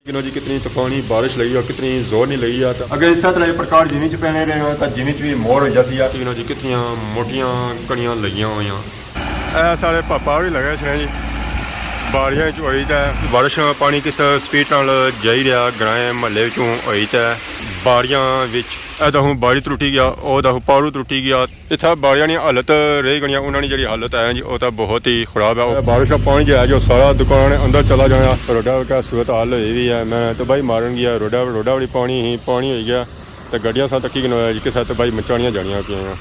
जी कितनी तूफानी बारिश लगी और कितनी जोर नहीं लगी है। तो अगर इस तरह प्रकार जिमी च पैने रहे तो जिमी च भी मोर हो जाती है। जी कितनी मोटियां कड़ियां लगियां हुई सारे पापा भी लगे छे जी बारियां होई तो बारिश पानी किस स्पीड नाल जाई रहा ग्राएं महल्ले चों होई तो बारियां विच दहूँ बारी त्रुटी गया और दहूँ पारू त्रुटी गया। इतना बारियां की हालत रही गई उन्होंने जी हालत है जी वो तो बहुत ही खराब है। बारिश का पानी जो है जो सारा दुकान अंदर चला जाना रोडा का सूरत हाल हुई भी है। मैं तो भाई मारन गया रोडा वाली पानी ही पानी हो गया तो गड्डियां सा तकी गनोया जी किसा तो भाई मचानियां जानियां पियां।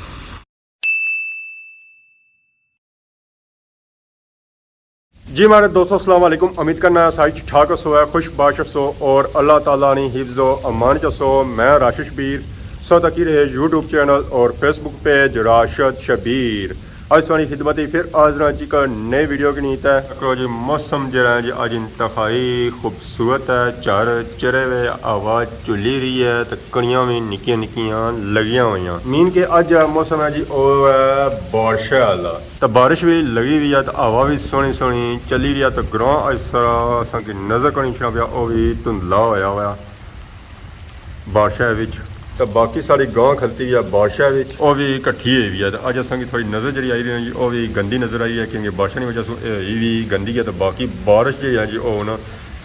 जी मेरे दोस्तों अस्सलाम वालेकुम, उम्मीद करना सारी ठीक ठाक सो है खुश बाश सो और अल्लाह ताला ने हिफ्ज़ो अमान चसो। मैं राशिद शबीर सो तकी रहे यूट्यूब चैनल और फेसबुक पेज राशिद शबीर। आज वाली खिदमत फिर आज जी का नए वीडियो की नीत है जी। मौसम जो है जी आज इंतहाई खूबसूरत है। चार चरे हुए आवाज़ चुली रही है तो कड़ियाँ भी निक्कियां निक्कियां लगियां हुई मीन के अज मौसम है जी वो है बारिश वाला तो बारिश भी लगी हुई है तो हवा भी सोहनी सोहनी चली रही है। तो ग्रां इस तरह असा नज़र करनी छा पाया वह भी धुंधला होया हुआ बारिश तो बाकी सारी गांव खलती हुई है बारिश वह भी कट्ठी हुई है। तो अज असा थोड़ी नज़र जी आई रही है जी वह भी गंदी नज़र आई है क्योंकि बारिश की वजह से भी गंदी है। तो बाकी बारिश जी है जी वो हूँ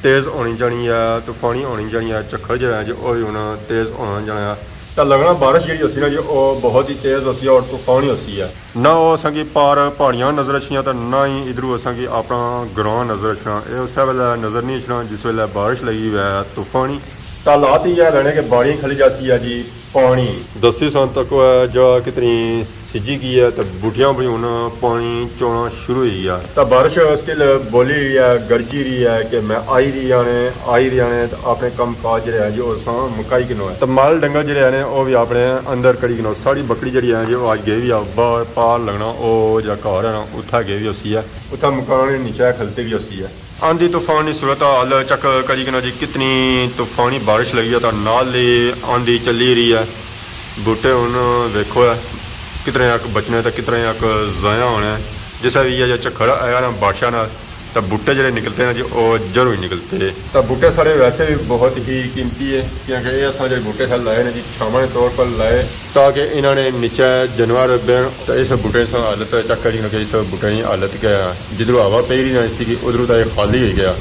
तेज़ होनी जानी है तूफानी होनी जानी है झक्खड़ जो है जी वह भी हूँ तेज़ होना जाना है। तो लगना बारिश जी असी ना जी वो बहुत ही तेज़ होती है और तूफानी होती है ना वो असा पार पहाड़ियां नज़र अच्छियाँ तो ना ही इधरों असा अपना ग्रां नज़र अच्छा ये उस वेले नज़र नहीं अच्छा जिस वेले बारिश लगी हुई है तूफानी। तो हालात ही है लेने के बाड़ियाँ खली जाती है जी पानी 10 सन तक है जो कितनी सिजी गई है तो बूटियां भी हूँ पानी चोना शुरू हुई है। तो बारिश स्टिल बोली रही है गरजी रही है कि मैं आई रही आने तो अपने कम काज जो है जी वो मुकाई किनो है। तो माल डंगर जो है वो भी अपने अंदर कड़ी किनो साड़ी बकरी जी है जी वो अज गई भी बाहर पार लगना वो जो घर है ना उत्था गई भी उसी है उत्था मकान नीचे खलते भी उसी है। आंधी तूफान की सूरत हाल चक करी कि जी कितनी तूफानी बारिश लगी है तो नाल ही आंधी चली रही है। बूटे हूँ वेखो है कितने अक बचने तो कितने अक ज़ाया होने जिसा भी है झक्खड़ आया ना बारिशा ना तो बूटे जो निकलते हैं जी वो जरूर ही निकलते। तो बूटे सारे वैसे भी बहुत ही कीमती है क्योंकि ये असा जो बूटे सारे लाए ने जी छावा के तौर पर लाए ताकि इन्होंने नीचे जानवर बहन। तो इस बूटे की हालत चक करी कि इस बूटे की हालत क्या जिधरों हवा पी रही सी उधरों तो यह खाली हो गया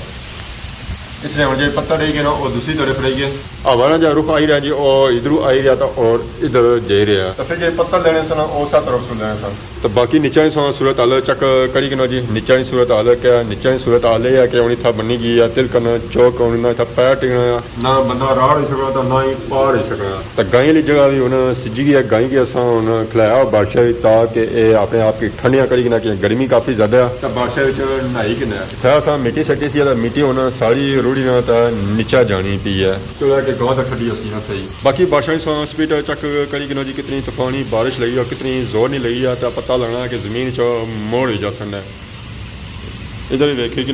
इसलिए हम जो पत्ता रही गए ना वो दूसरी तरफ रही गए हवा ना जो रुख आई रहा जी और इधरों आई रहा था और इधर जा रहा तो फिर जो पत्ता लेने सन उस तरफ से लेने सन। तो बाकी नीचा ही सूरत हाल चक करी कि जी नीचा ही सूरत हाल क्या नीचा ही सूरत हाल है कि उन्हें था बनी गई है तिलकन चौक ना था पैर टिकना ना बंदा राह हो सकता तो ना ही पार हो सकता। तो गाय वाली जगह भी हूँ सिजी गई है गाय की असा हूँ खिलाया बारिशा भी ताकि ये अपने आप की ठंडियां करी कि कि गर्मी काफ़ी ज़्यादा है। तो बारिशा नहाई कि फिर असा मिट्टी सटी सी मिट्टी हूँ सारी रूढ़ी ना तो नीचा जानी पी है चलो कि गाँव तक खड़ी उसी ना सही। बाकी बारिशा की स्पीड चक करी कि जी कितनी तूफानी बारिश लगी और कितनी जोर नहीं लगी है तो पता लगना कि जमीन चो मोड़ ही जा सकता है। इधर भी वेखी कि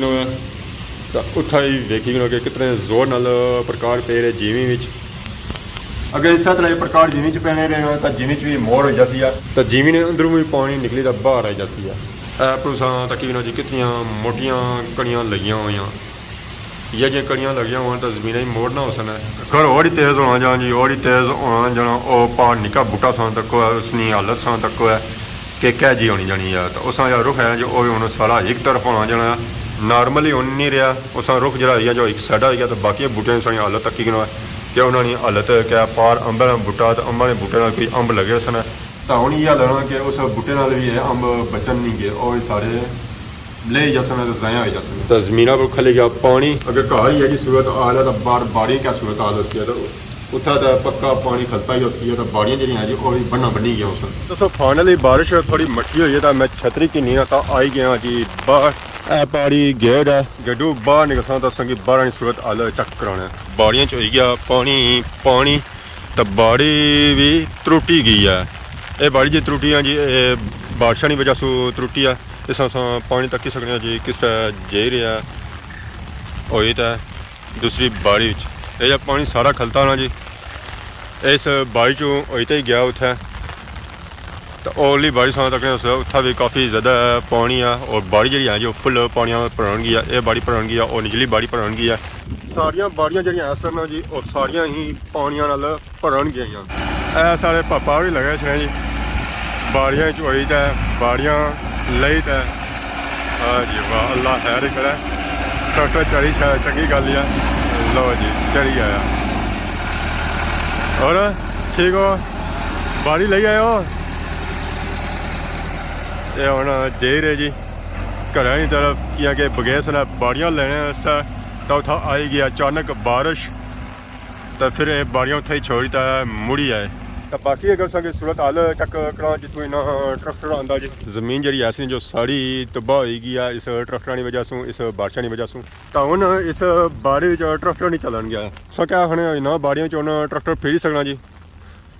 तो उठा ही वेखी कि कितने जोर नाल प्रकार पे रहे जीवी विच। अगर इस तरह प्रकार जीवी च पैने रहे तो जीवी च भी मोड़ हो जाती है तो जीवी ने अंदरों भी पानी निकली तो बाहर आई जाती है। पुरुषा तकी जी कितनी मोटियां कड़ियां लगियां हुई ये जो कड़ियां लगियां हुआ तो जमीन ही मोड़ ना हो सकता घर और ही तेज़ होना जाना जी और ही तेज़ होना जाना और पहाड़ निका बूटा सान तक है उसकी हालत सान तक है कि क्या जी होनी जानी है। तो उस रुख है जो हूँ सारा एक तरफ होना जाना नॉर्मली हो नहीं रहा उस रुख जरा है जो एक साइड आ गया तो बाकी बूटे सारी हालत तकी कि क्या उन्होंने हालत क्या पार अंब का बूटा तो अंबा के बूटे कोई अंब लगे सन तो हूँ यह लगना कि उस बूटे भी है अंब बचन नहीं गए और सारे ले जा सकते तो ज़ाया हो जा सकते। तो जमीन पर खले गया पानी अगर घर ही है जी सूरत हाल है तो बार बाड़ी क्या सूरत हाल होती है तो उत्था तो पक्का पानी खलता ही होती है तो बाड़ियाँ जी जी वो भी बना बनी गया उस दोस्तों फाइनली बारिश थोड़ी मट्टी हुई है तो मैं छतरी की नहीं तो आई गया जी बाहर पहाड़ी गेट है गेडू बाहर निकलता तो संगी बाहर सूरत हाल चेक कराना बाड़ियाँ च हो गया पानी पानी तो बाड़ी भी त्रुटी गई है ये बाड़ी जी त्रुटी है जी बारिशा की वजह से त्रुटी है इस पानी तक सकते जी किस जा रहा हो तो दूसरी बाड़ी यह पानी सारा खलता ना जी इस बाड़ी चो हो तो ही गया उठे तो ओरली बाड़ी सा तक उत्था भी काफ़ी ज़्यादा पानी है और बाड़ी जी है जो फुल पानी भरन गई है ये बाड़ी भरन गई है और निचली बाड़ी भरन गई है। ਸਾਰੀਆਂ ਬਾੜੀਆਂ ਜਿਹੜੀਆਂ ਇਸ ਤਰ੍ਹਾਂ ਜੀ ਉਹ ਸਾਰੀਆਂ ਹੀ ਪਾਣੀਆਂ ਨਾਲ ਭਰਨ ਗਈਆਂ। ਇਹ ਸਾਰੇ ਪਾਪਾ ਵੀ ਲਗੇ ਛੇ ਜੀ ਬਾੜੀਆਂ ਚੋਈ ਤਾਂ ਬਾੜੀਆਂ ਲਈ ਤਾਂ ਹਾਂ ਜੀ ਵਾਹ ਅੱਲਾ ਖੈਰ ਕਰੇ। ਟਰੈਕਟਰ ਚੜੀ ਚੰਗੀ ਗੱਲ ਆ। ਲਓ ਜੀ ਚੜੀ ਆਇਆ ਹੋਰ ਠੀਕ ਹੋ ਬਾੜੀ ਲਈ ਆਏ ਹੋ। ਇਹ ਹੁਣ ਜੇ ਰਹੇ ਜੀ ਘਰਾਂ ਦੀ ਤਰਫ ਕੀ ਕਿ ਬਗੈਸ ਨਾਲ ਬਾੜੀਆਂ ਲੈਣੇ ਤਾਂ ਉੱਥਾ ਆਈ ਗਿਆ ਅਚਾਨਕ ਬਾਰਿਸ਼ ਤਾਂ ਫਿਰ ਇਹ ਬਾੜੀਆਂ ਉੱਥੇ ਹੀ ਛੋੜੀ ਤਾਂ ਮੁੜੀ ਆਏ। ਤਾਂ ਬਾਕੀ ਅਗਰ ਸੰਗੇ ਸੂਰਤ ਹਾਲ ਚੱਕ ਕਰਾਂ ਜਿੱਥੋਂ ਇਹਨਾਂ ਟਰੈਕਟਰ ਆਉਂਦਾ ਜੀ ਜ਼ਮੀਨ ਜਿਹੜੀ ਐਸੀ ਜੋ ਸਾਰੀ ਤਬਾਹ ਹੋਈ ਗਈ ਆ ਇਸ ਟਰੈਕਟਰਾਂ ਦੀ ਵਜ੍ਹਾ ਤੋਂ ਇਸ ਬਾਰਿਸ਼ਾਂ ਦੀ ਵਜ੍ਹਾ ਤੋਂ ਤਾਂ ਹੁਣ ਇਸ ਬਾੜੀ 'ਚ ਟਰੈਕਟਰ ਨਹੀਂ ਚੱਲਣ ਗਿਆ ਸੋ ਕਿਆ ਹੁਣ ਇਹਨਾਂ ਬਾੜੀਆਂ 'ਚ ਹੁਣ ਟਰੈਕਟਰ ਫੇਰ ਹੀ ਸਕਣਾ ਜੀ।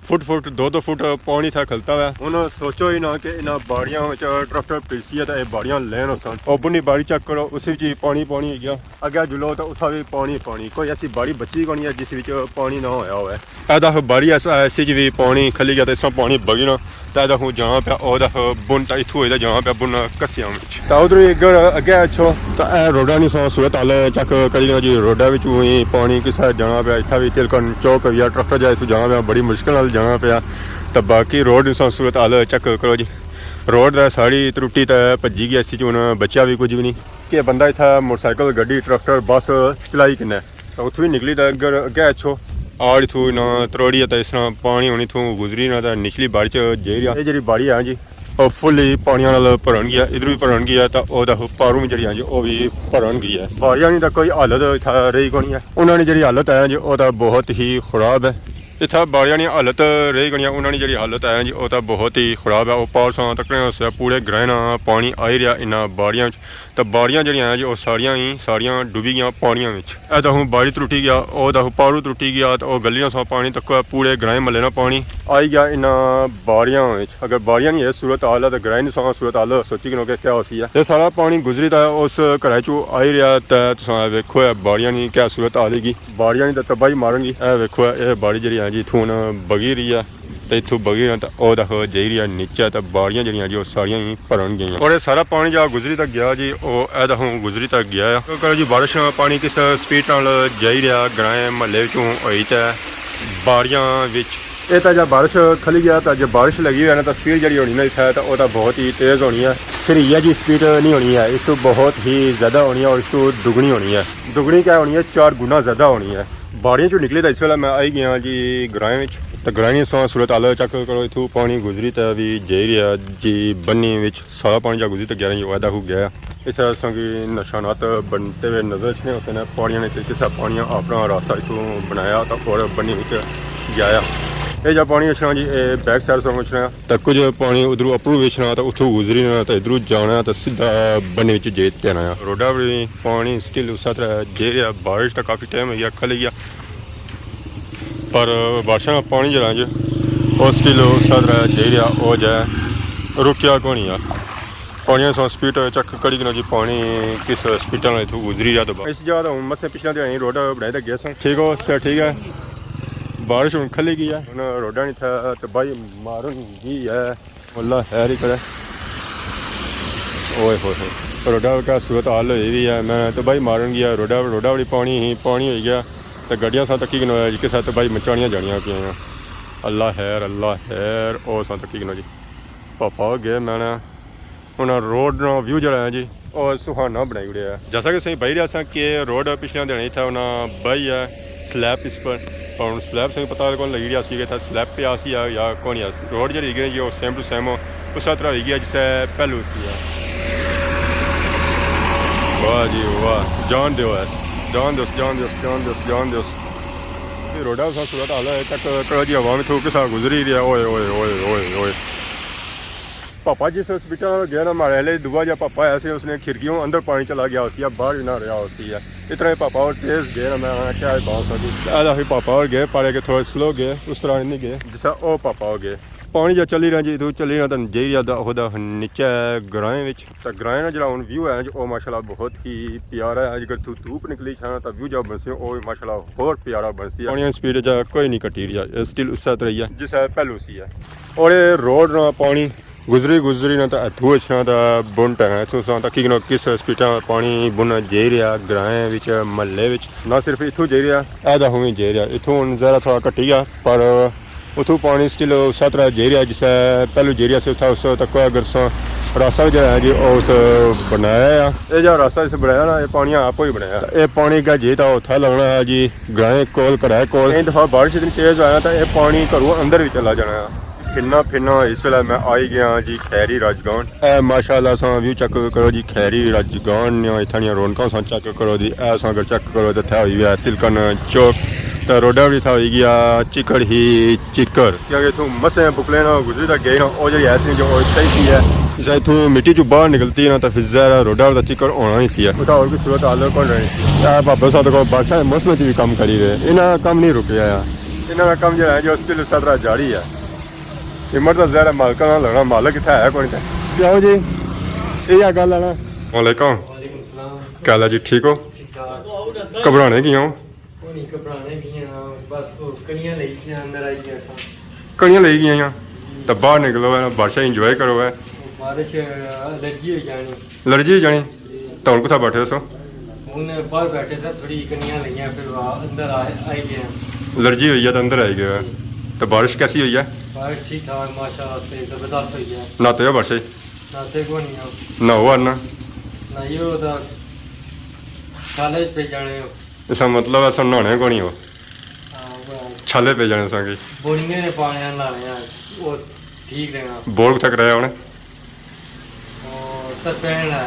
ਫੁੱਟ 2 ਫੁੱਟ ਪਾਣੀ ਥਾ ਖਲਤਾ ਵਾ। ਹੁਣ ਸੋਚੋ ਹੀ ਨਾ ਕਿ ਇਹਨਾਂ ਬਾੜੀਆਂ ਵਿੱਚ ਟਰੈਕਟਰ ਪੀਸੀ ਹੈ ਤਾਂ ਇਹ ਬਾੜੀਆਂ ਲੈਣ ਉਸਨ ਉਬਣੀ ਬਾੜੀ ਚੱਕ ਕਰੋ ਉਸ ਵਿੱਚ ਹੀ ਪਾਣੀ ਹੋ ਗਿਆ ਅੱਗੇ ਜੁਲੋ ਤਾਂ ਉੱਥਾ ਵੀ ਪਾਣੀ ਕੋਈ ਐਸੀ ਬਾੜੀ ਬੱਚੀ ਕੋਣੀ ਹੈ ਜਿਸ ਵਿੱਚ ਪਾਣੀ ਨਾ ਹੋਇਆ ਹੋਵੇ। ਇਹਦਾ ਬਾੜੀ ਐਸੀ ਚ ਵੀ ਪਾਣੀ ਖੱਲੀ ਗਿਆ ਤਾਂ ਇਸ ਤਰ੍ਹਾਂ ਪਾਣੀ ਵਗਣਾ ਤਾਂ ਇਹਦਾ ਹੁਣ ਜਾਣਾ ਪਿਆ ਉਹਦਾ ਬੁਨ ਤਾਂ ਇੱਥੋਂ ਇਹਦਾ ਜਾਣਾ ਪਿਆ ਬੁਨ ਕੱਸਿਆਂ ਵਿੱਚ ਤਾਂ ਉਧਰ ਅੱਗੇ ਅੱਛੋ ਤਾਂ ਇਹ ਰੋਡਾਂ ਨਹੀਂ ਸੋ ਸੂਰਤ ਹਾਲ ਚੱਕ ਕਰੀ ਨਾ ਜੀ ਰੋਡਾਂ ਵਿੱਚ ਹੀ ਪਾਣੀ ਕਿਸੇ ਜਾਣਾ ਪਿਆ ਇੱਥਾ ਵੀ ਤਿਲਕਣ ਚੌਕ ਵੀ ਟਰੈਕਟਰ ਜਾ ਇੱਥੋਂ ਜਾਣਾ ਪਿਆ ਬੜੀ ਮੁਸ਼ਕਿਲ ਨਾਲ ਜਾਣਾ ਪਿਆ। ਤਾਂ ਬਾਕੀ ਰੋਡ ਦੀ ਸੂਰਤ ਹਾਲ ਚੱਕ ਕਰੋ ਜੀ ਰੋਡ ਦਾ ਸਾਰੀ ਤਰੁੱਟੀ ਤਾਂ ਭੱਜੀ ਗਈ ਅਸੀਂ ਚ ਹੁਣ ਬੱਚਾ ਵੀ ਕੁਝ ਵੀ ਨਹੀਂ ਕਿ ਬੰਦਾ ਇੱਥੇ ਮੋਟਰਸਾਈਕਲ ਗੱਡੀ ਟਰੈਕਟਰ ਬੱਸ ਚਲਾਈ ਕਿੰਨਾ ਤਾਂ ਉੱਥੋਂ ਵੀ ਨਿਕਲੀ ਤਾਂ ਅੱਗੇ ਅੱਛੋ ਆੜ ਇਥੋਂ ਨਾ ਤਰੋੜੀ ਤਾਂ ਇਸ ਤਰ੍ਹਾਂ ਪਾਣੀ ਹੋਣੀ ਇਥੋਂ ਗੁਜ਼ਰੀ ਨਾ ਤਾਂ ਨਿਚਲੀ ਬਾੜੀ 'ਚ ਜੇ ਰਿਹਾ ਇਹ ਜਿਹੜੀ ਬਾੜੀ ਆ ਜੀ ਉਹ ਫੁੱਲੀ ਪਾਣੀਆਂ ਨਾਲ ਭਰਨ ਗਿਆ ਇਧਰ ਵੀ ਭਰਨ ਗਿਆ ਤਾਂ ਉਹਦਾ ਪਾਰੂ ਜਿਹੜੀ ਆ ਜੀ ਉਹ ਵੀ ਭਰਨ ਗਈ ਹੈ। ਬਾੜੀਆਂ ਦੀ ਤਾਂ ਕੋਈ ਹਾਲਤ ਇੱਥੇ ਰਹੀ ਕੋਣੀ ਹੈ ਉਹਨਾਂ ਦੀ ਜਿਹੜੀ ਹਾਲਤ ਹੈ ਜੀ ਉਹ ਤਾਂ ਬਹੁਤ ਹੀ ਖਰਾਬ ਹੈ। ਇੱਥੇ ਬਾੜੀਆਂ ਦੀ ਹਾਲਤ ਰਹੀ ਗਈਆਂ ਉਹਨਾਂ ਦੀ ਜਿਹੜੀ ਹਾਲਤ ਹੈ ਜੀ ਉਹ ਤਾਂ ਬਹੁਤ ਹੀ ਖਰਾਬ ਹੈ। ਉਹ ਪਾਰਸਾਂ ਤੱਕ ਪੂਰੇ ਗ੍ਰਹਿਣਾ ਪਾਣੀ ਆ ਹੀ ਰਿਹਾ ਇਹਨਾਂ ਬਾੜੀਆਂ 'ਚ ਤਾਂ ਬਾੜੀਆਂ ਜਿਹੜੀਆਂ ਜੀ ਉਹ ਸਾਰੀਆਂ ਡੁੱਬੀ ਗਈਆਂ ਪਾਣੀਆਂ ਵਿੱਚ। ਇਹ ਤਾਂ ਹੁਣ ਬਾੜੀ ਟੁੱਟੀ ਗਿਆ ਉਹਦਾ ਪਾਰੂ ਟੁੱਟੀ ਗਿਆ ਤਾਂ ਉਹ ਗਲੀਆਂ ਸੋ ਪਾਣੀ ਤੱਕ ਪੂਰੇ ਗ੍ਰਾਹ ਮਹੱਲੇ ਨਾਲ ਪਾਣੀ ਆਈ ਗਿਆ ਇਹਨਾਂ ਬਾੜੀਆਂ ਵਿੱਚ। ਅਗਰ ਬਾੜੀਆਂ ਨਹੀਂ ਇਹ ਸੂਰਤ ਹਾਲ ਹੈ ਤਾਂ ਗ੍ਰਾਹ ਨਹੀਂ ਸੋ ਸੂਰਤ ਹਾਲ ਸੋਚੀ ਕਿ ਕਿਆ ਹੋ ਸੀ ਇਹ ਸਾਰਾ ਪਾਣੀ ਗੁਜ਼ਰੀ ਤਾਂ ਉਸ ਘਰਾਂ 'ਚੋਂ ਆ ਹੀ ਰਿਹਾ ਤਾਂ ਤੁਸੀਂ ਵੇਖੋ ਇਹ ਬਾੜੀਆਂ ਨਹੀਂ ਕਿਆ ਸੂਰਤ ਹਾਲੇਗੀ ਬਾੜੀਆਂ ਦੀ ਤਾਂ ਤਬਾਹੀ ਮਾਰਾਂਗੀ। ਇਹ ਵੇਖੋ ਇਹ ਬਾੜੀ ਜਿਹੜੀ ਆ ਜੀ ਇੱਥੋਂ ਬਗੀ ਰਹੀ ਆ ਤੇ ਇੱਥੋਂ ਬਗੀ ਨਾ ਤਾਂ ਉਹਦਾ ਜਈ ਰਿਹਾ ਨੀਚੇ ਤਾਂ ਬਾੜੀਆਂ ਜਿਹੜੀਆਂ ਜੀ ਉਹ ਸਾਰੀਆਂ ਹੀ ਭਰਨ ਗਈਆਂ ਔਰ ਇਹ ਸਾਰਾ ਪਾਣੀ ਜਾ ਗੁਜ਼ਰੀ ਤੱਕ ਗਿਆ ਜੀ ਉਹ ਇਹਦਾ ਹੁਣ ਗੁਜ਼ਰੀ ਤੱਕ ਗਿਆ ਆ ਕਿਉਂਕਿ ਜੀ ਬਾਰਿਸ਼ ਪਾਣੀ ਕਿਸ ਸਪੀਡ ਨਾਲ ਜਾਈ ਰਿਹਾ ਗ੍ਰਾਹ ਮਹੱਲੇ ਵਿੱਚੋਂ ਹੋਈ ਤਾਂ ਬਾੜੀਆਂ ਵਿੱਚ ਇਹ ਤਾਂ ਜੇ ਬਾਰਿਸ਼ ਖਲੀ ਗਿਆ ਤਾਂ ਜੇ ਬਾਰਿਸ਼ ਲੱਗੀ ਹੋਈ ਨਾ ਤਾਂ ਸਪੀਡ ਜਿਹੜੀ ਹੋਣੀ ਨਾ ਇੱਥੇ ਤਾਂ ਉਹ ਤਾਂ ਬਹੁਤ ਹੀ ਤੇਜ਼ ਹੋਣੀ ਹੈ। ਫਿਰ ਇਹ ਜੀ ਸਪੀਡ ਨਹੀਂ ਹੋਣੀ ਹੈ ਇਸ ਤੋਂ ਬਹੁਤ ਹੀ ਜ਼ਿਆਦਾ ਹੋਣੀ ਹੈ ਔਰ ਇਸ ਤੋਂ ਦੁੱਗਣੀ ਹੋਣੀ ਹੈ। ਦੁੱਗਣੀ ਕਿਆ ਹੋਣੀ ਹੈ 4 ਗੁਣਾ ਜ਼ਿਆਦਾ ਹੋਣੀ ਹੈ। ਬਾੜੀਆਂ 'ਚੋਂ ਨਿਕਲੇ ਤਾਂ ਇਸ ਵੇਲੇ ਮੈਂ ਆਈ ਗਿਆ ਜੀ ਗ੍ਰਾਹ ਵਿੱਚ ਤਾਂ ਗ੍ਰਾਹ ਸੂਰਤ ਹਾਲ ਚੱਕ ਕਰੋ ਇੱਥੋਂ ਪਾਣੀ ਗੁਜ਼ਰੀ ਤਾਂ ਵੀ ਜੇ ਰਿਹਾ ਜੀ ਬੰਨੀ ਵਿੱਚ ਸਾਰਾ ਪਾਣੀ ਜਾ ਗੁਜ਼ਰੀ ਤਾਂ ਗਿਆ ਜੀ ਵਾਦਾ ਹੋ ਗਿਆ ਇੱਥੇ ਸੰਗੀ ਨਿਸ਼ਾਨਾਤ ਬਣਤੇ ਹੋਏ ਨਜ਼ਰ ਨੇ ਉਸਨੇ ਪਾਣੀਆਂ ਨੇ ਕਿਸੇ ਪਾਣੀਆਂ ਆਪਣਾ ਰਸਤਾ ਇੱਥੋਂ ਬਣਾਇਆ ਤਾਂ ਔਰ ਬੰਨੀ ਵਿੱਚ ਗਿਆ ਇਹ ਜਾਂ ਪਾਣੀ ਅਛਣਾ ਜੀ ਇਹ ਬੈਕ ਸਾਈਡ ਤੋਂ ਅਛਣਾ ਤਾਂ ਕੁਝ ਪਾਣੀ ਉਧਰੋਂ ਅਪਰੂ ਵੇਚਣਾ ਤਾਂ ਉੱਥੋਂ ਗੁਜ਼ਰੀ ਨਾ ਤਾਂ ਇਧਰੋਂ ਜਾਣਾ ਤਾਂ ਸਿੱਧਾ ਬੰਨੇ ਵਿੱਚ ਜੇ ਤੇ ਆਣਾ ਰੋਡਾ ਵੀ ਪਾਣੀ ਸਟਿਲ ਉਸਾ ਤਰ੍ਹਾਂ ਜੇ ਰਿਹਾ ਬਾਰਿਸ਼ ਤਾਂ ਕਾਫੀ ਟਾਈਮ ਹੋ ਗਿਆ ਖਲੀ ਗਿਆ ਪਰ ਬਾਰਿਸ਼ਾਂ ਦਾ ਪਾਣੀ ਜਿਹੜਾ ਜੀ ਉਹ ਸਟਿਲ ਉਸਾ ਤਰ੍ਹਾਂ ਜੇ ਰਿਹਾ ਉਹ ਜਾ ਰੁਕਿਆ ਕੋਣੀ ਆ ਪਾਣੀਆਂ ਸੋ ਸਪੀਡ ਚੱਕ ਕੜੀ ਨਾ ਜੀ ਪਾਣੀ ਕਿਸ ਸਪੀਡ ਨਾਲ ਇੱਥੋਂ ਗੁਜ਼ਰੀ ਰਿਹਾ ਤਾਂ ਇਸ ਜਗ੍ਹਾ ਤੋਂ ਮਸੇ ਪਿਛਲਾ ਤੇ ਅਸੀਂ ਰੋਡ ਬਣਾਇਆ ਤਾਂ ਗਿਆ ਸਾਂ ਠੀਕ ਹੋ ਸਰ ਠੀਕ ਹੈ। ਬਾਰਿਸ਼ ਹੁਣ ਖਲੀ ਗਈ ਹੈ ਹੁਣ ਰੋਡਾਂ ਨਹੀਂ ਥਾ ਤਬਾਹੀ ਮਾਰਨ ਗਈ ਹੈ ਅੱਲਾ ਖੈਰ ਹੀ ਕਰੇ। ਓਏ ਹੋਏ ਰੋਡਾ ਦਾ ਸੂਰਤ ਹਾਲ ਹੋਈ ਵੀ ਹੈ ਮੈਂ ਤਬਾਹੀ ਮਾਰਨ ਗਿਆ ਰੋਡਾ ਵਾਲੀ ਪਾਣੀ ਹੀ ਪਾਣੀ ਹੋ ਗਿਆ ਤੇ ਗੱਡੀਆਂ ਸਾਂ ਤੱਕੀ ਕਿਨੋਇਆ ਜੀ ਕਿਸੇ ਤਬਾਹੀ ਮਚਾਣੀਆਂ ਜਾਣੀਆਂ ਪਈਆਂ ਅੱਲਾ ਖੈਰ ਉਹ ਸਾਂ ਤੱਕੀ ਕਿਨੋ ਜੀ ਪਾਪਾ ਗਏ ਮੈਂ ਹੁਣ रोड ना व्यू जरा है जी और सुहाना बनाई उड़े है जैसा कि सही बही रहा कि रोड पिछले दिन था उन्हें बही है स्लैब इस पर और स्लैब से पता कौन लगी रहा सी था स्लैब पे आसी है या कौन है रोड जी गई जी सेम टू सेम उस तरह हो गया जिससे पहलू सी है। वाह जी वाह जान दो रोडा सूरत हाल है तक जी हवा में थोड़ा किसा गुजरी रहा ओए पापा जिस हॉस्पिटल गया ना हमारे लिए दुआ जब पापा ऐसे उसने खिड़कियों अंदर पानी चला गया होती है बाहर ना रहा होती है इतना ही पापा और तेज गए ना मैं क्या बात होगी ऐसा पापा और गए पारे के थोड़े स्लो गए उस तरह नहीं गए जिसा ओ पापा हो गए पानी जब चली रहा जी इधर चली रहा तो जेरी ਉਹਦਾ ਨੀਚੇ ਗਰਾਏ ਵਿੱਚ ਤਾਂ ਗਰਾਏ ਦਾ ਜਿਹੜਾ ਹੁਣ ਵਿਊ ਹੈ ਜੀ ਉਹ ਮਾਸ਼ਾਅੱਲਾ ਬਹੁਤ ਹੀ ਪਿਆਰਾ ਹੈ। ਅਗਰ ਧੂਪ ਨਿਕਲੀ ਛਾਣਾ ਤਾਂ ਵਿਊ ਜਬ ਬਣਸੇ ਉਹ ਮਾਸ਼ਾਅੱਲਾ ਹੋਰ ਪਿਆਰਾ ਬਣਸੀ ਹੈ। ਪਾਣੀ ਸਪੀਡ ਜਾ ਕੋਈ ਨਹੀਂ ਘਟੀ ਰਹੀ ਹੈ ਸਟਿਲ ਉਸੇ ਤਰ੍ਹਾਂ ਹੀ ਹੈ ਜਿਸ ਪਹਿਲੂ ਸੀ ਹੈ ਔਰ ਇਹ ਰੋਡ ਨਾਲ ਪਾਣੀ ਗੁਜ਼ਰੀ ਨਾ ਤਾਂ ਇੱਥੋਂ ਅੱਛਾ ਦਾ ਬੁੰਟ ਹੈ ਇੱਥੋਂ ਸਾਂ ਤਾਂ ਕੀ ਕਿਸ ਸਪੀਟਾਂ ਪਾਣੀ ਬੁੰਨ ਜੇ ਰਿਹਾ ਗਰਾਏ ਵਿੱਚ ਮਹੱਲੇ ਵਿੱਚ ਨਾ ਸਿਰਫ ਇੱਥੋਂ ਜੇ ਰਿਹਾ ਇਹਦਾ ਹੁਵੇਂ ਜੇ ਰਿਹਾ ਇੱਥੋਂ ਨਜ਼ਾਰਾ ਥੋੜਾ ਘਟੀ ਆ ਪਰ उतो पानी स्टिल उस तरह जेरिया जिसे पहलू जेरिया से था उस तक अगर रास्ता जो है जी उस बनाया ये जो रास्ता इस बनाया ना ये पानी आप ही बनाया ये पानी का जे था उत्था लगना है जी ग्राए कोल कड़ाए कोल एक दफ़ा बारिश इतनी तेज़ आया था ये पानी घरों अंदर भी चला जाना है फिरना फिरना इस वेले मैं आई गया जी खैरी राजगान ए माशाअल्लाह सा व्यू चेक करो जी खैरी राजगान इतना रौनकों सा चेक करो जी ऐसा अगर चेक करो तो इतना हुई है तिलकन चौक तो रोडा भी था हुई गया चिकड़ ही चिकड़ क्योंकि इतों मसे बुकले ना गुजरी तक गए ना वो जी ऐसी जो सही सी है जैसे इतों मिट्टी जो बाहर निकलती है ना तो फिर ज़रा रोडा का चिकड़ होना ही सी है उठा और भी सूरत हाल कौन रही बाबा साहब को बादशाह मौसम भी काम करी रहे इन्होंने काम नहीं रुक गया इन्होंने काम जो है जो स्टिल उस तरह जारी है सिमर का ज़रा मालक ना लगना मालक इतना है कौन क्या जी ये गल है ना वालेकुम क्या हाल है जी ठीक हो घबराने की हो कड़ियां ले गई तो बाहर निकलो है बारिश इंजॉय करो है बारिश एलर्जी हो जानी एलर्जी हो जानी तो हम कुछ बैठे दसो बाहर बैठे थे थोड़ी कनियां लगियां फिर अंदर आई गए एलर्जी हुई है तो अंदर आई गए तो बारिश कैसी हुई है बारिश ठीक ठाक माशाल्लाह से जबरदस्त हुई है नहाते हो बारिश नाते को नहीं हो नहाओ वरना नहीं हो तो छाले पे जाने हो इसका मतलब है सब नहाने को नहीं हो छाले पे जाने संगे बोलने ने पानी लाने वो ठीक रहना बोल कितना कराया उन्हें और तरपेन है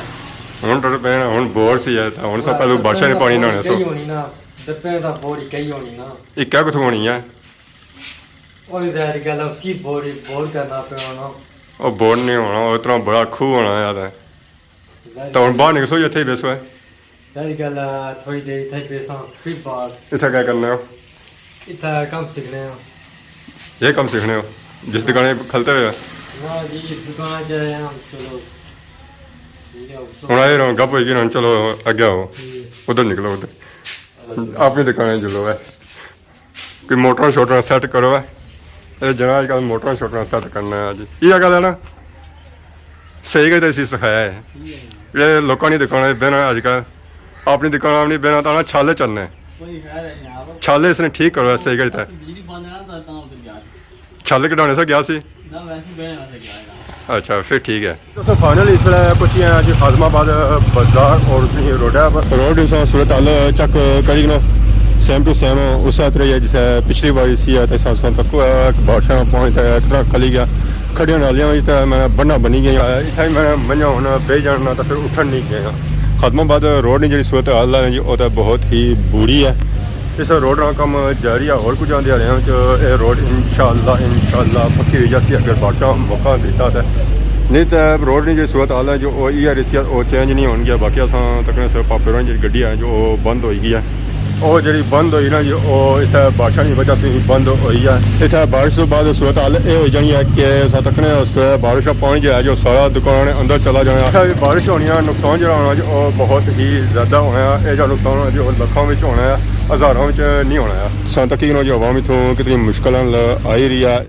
ਹੁਣ ਟੁੱਟ ਪੈਣਾ ਹੁਣ ਬੋਰ ਸੀ ਹੈ ਤਾਂ ਹੁਣ ਸਭ ਪਹਿਲਾਂ ਬਾਰਿਸ਼ਾਂ ਨੇ ਪਾਣੀ ਨਹਾਉਣਾ ਸੋ ਕਈ ਹੋਣੀ ਨਾ ਦਰਪੇ ਦਾ ਬੋਰੀ ਕਈ ਹੋਣੀ ਨਾ ਇਹ ਕਿਆ ਕਿਥੋਂ ਹੋਣੀ ਹੈ ਉਹ ਜ਼ਾਹਿਰ ਗੱਲ ਹੈ ਉਸकी बोर करना पे ना ਉਹ ਬੋਰ ਨਹੀਂ ਹੋਣਾ ਉਹ ਇਤਨਾ ਬੜਾ ਖੂਹ ਹੋਣਾ ਯਾਰ ਤਾਂ ਹੁਣ ਬਾਹਰ ਨਿਕਸੋ ਇੱਥੇ ਹੀ ਬੈਸੋ ਹੈ ਜ਼ਾਹਿਰ ਗੱਲ ਹੈ ਥੋੜੀ ਦੇਰ ਇੱਥੇ ਬੈਸਾਂ ਫਿਰ ਬਾਹਰ ਇੱਥੇ क्या करना हो ਇੱਥੇ ਕੰਮ ਸਿੱਖਣੇ ਆ ये काम सीखने हो जिस दुकाने खलते हुए ना जी इस दुकान से आए हम चलो ठीक है हूँ आए रहो गप होगी ना चलो अगे आओ उधर निकलो उधर अपनी दुकानें जुलो है कोई मोटर शोटर सैट करो है ये जना अजकल मोटर शोटर सैट करना है जी ये गल है ना सही गई तो इसी सिखाया है ये लोगों की दुकानें बहना अजकल अपनी दुकान अपनी बहना तो छाले चलने छाले इसने ठीक करो सही गई था छाले कटाने से गया सी अच्छा फिर ठीक है तो फाइनल इस वे पहुंची हैं जी खाजमाबाद बाजार और रोड सूरत हाल चक करी ना सेम टू सेम उस तरह ही है जिसे पिछली बार सी है तक बारिशां पानी तक खली गया खड़िया नालियां तो मैं बन्ना बनी गई इतना ही मैं मंझा हूँ बह जाना तो फिर उठन नहीं गया खाजमाबाद रोड की जी सूरत हाल है जी वो तो बहुत ही बुरी है इस रोड का काम जारी है और कुछ दिहाड़ियों रोड इंशाअल्लाह पक्की हुई जाती अगर बादशाह मौका देता है नहीं तो रोड की जो सूरत हाल है जो ई आर सी वो चेंज नहीं होगी बाकी अस तक सिर्फ पापुलर जी गड्डी है जो बंद हो गई है और जी बंद हुई ना जी वो इस बारिशा की वजह से बंद हुई है इतना बारिश तो बाद सूरत हाल ये हो जानी है कि तकने उस बारिश का पानी जो है जो सारा दुकान अंदर चला जाना बारिश होनी है नुकसान जो होना जो बहुत ही ज़्यादा होना है यह जो नुकसान होना जो लखों में होना है हज़ारों में नहीं होना है सन तक जो आवाम इतों कितनी मुश्किल आई रही है।